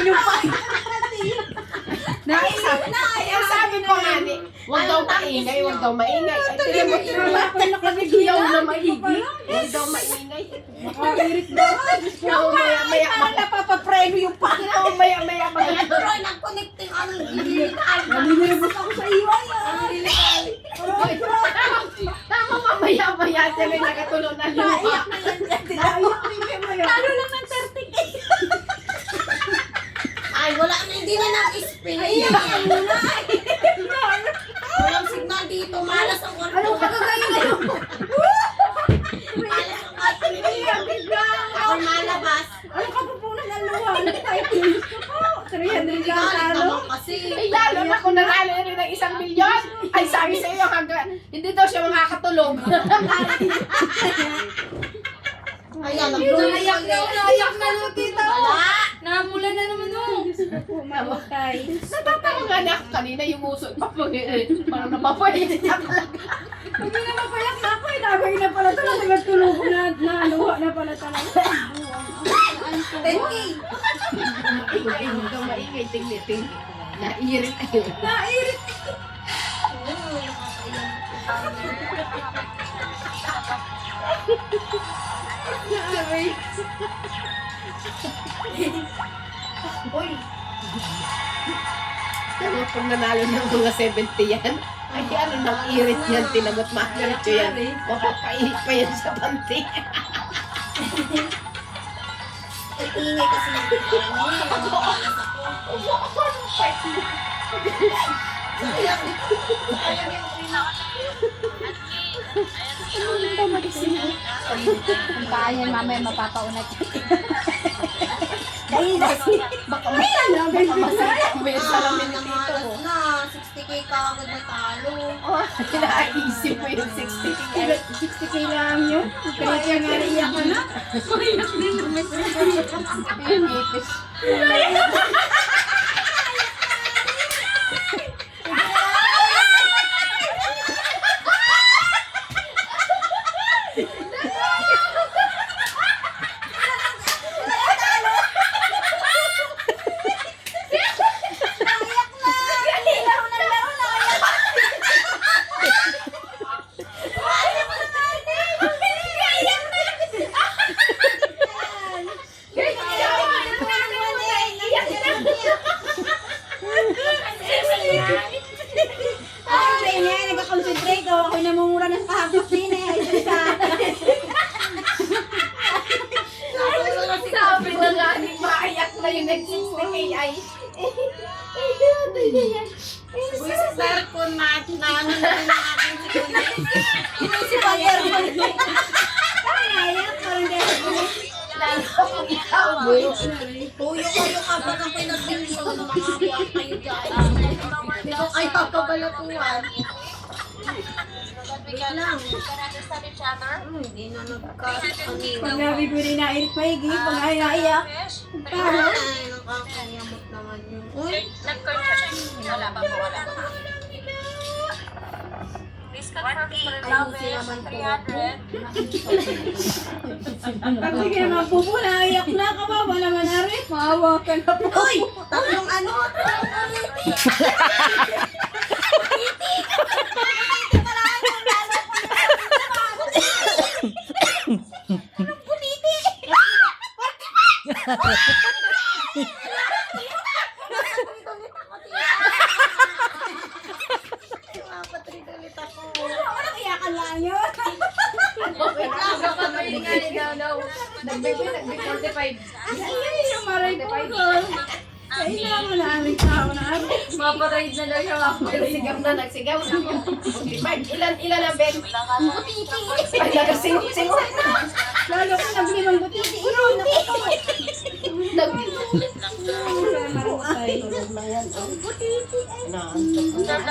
yung pa. Sabi ko nga ni, huwag daw maingay, huwag daw maingay. Ay, tingnan mo, iyaw na maigi. Huwag daw maingay. Nakairit daw. Maya, Napapapreno yung pa. maya. Tuloy, nag-connecting ang ililikal. Naninirabot ako sa iyo. Tama mamaya, sabi nakatulog na lupa. Lalo lang ng 30K. Ay, wala na, hindi na nag-spin. Walang signal dito, malas ang kwarto. Anong kagagayin na yun? Malas ang kwarto. Ako malabas. Ano ka po na ng luha? Ano tayo tinis ko po? 300 lang Galit talo. naman kasi. Ay, lalo na kung nanalo rin ng 1 milyon. Ay, sabi sa iyo, hindi daw siya makakatulog. Ayan, Naiyak na no, tita. Wala. Namula na naman no. Mamatay. Natatawa nga na ako kanina yung uso. Parang napapayas na talaga. Hindi na mapayak na ako. Inagay na pala talaga. Nagtulog na. Naluha na pala talaga. 10K. Huwag daw maingay, tingli. Nairit ayun. Nairit. Nairit. Uy, Pero pag nanalo ng mga 70 yan, ay ano nang irit yan, tinagot makirit yan. Mapapailit pa yan sa panty. ingay kasi ng malas ako. Kung kaya mamaya mapapaunat siya. Baka masaya. May salamin na dito. Malas na, 60K ka agad natalo. Naisip mo yung 60. 60K lang yun. Kaya nga naiyak ka na. Yung ipis. Ay, nag-concentrate ako. Ako'y namumura ng kahapos din eh. Ay, isa. Sabi na nga ni Maayak na yung nag-60K ay. Uy, sa cellphone na ano na rin ang aking sikunin. Si Payer mo. Ay, ayan. Parang dahil. Lalo kung ikaw mo. Tuyo kayo kapag ang pinag-bilyon. Makakuha kayo dyan. Ito kayo kabalatuan. Wait lang. Hindi na nagkakaniwa. Pag nabi ko rin nairit maigi, pag ay naiyak. Talo. Ay, nakakayamot naman yun. Uy, Wala pa po, wala pa. Please confirm for ayusin naman po. 300. Pag sige naman po po, naiyak na. Kawawa naman narin. Maawa ka na po. Uy! Tatlong ano? Tatlong uliti! Walang iyakan lang yun. Wait lang, kapatid nga ni Daw. Nag-45. Ay, yung maray ko. Kailangan na aming tao na ano. Maparade na daw siya. Nagsigaw na. Ilan ang Ben? Ay, nagasingot. Lalo ko naglimang butiti. Uruti. Nag- Marutay.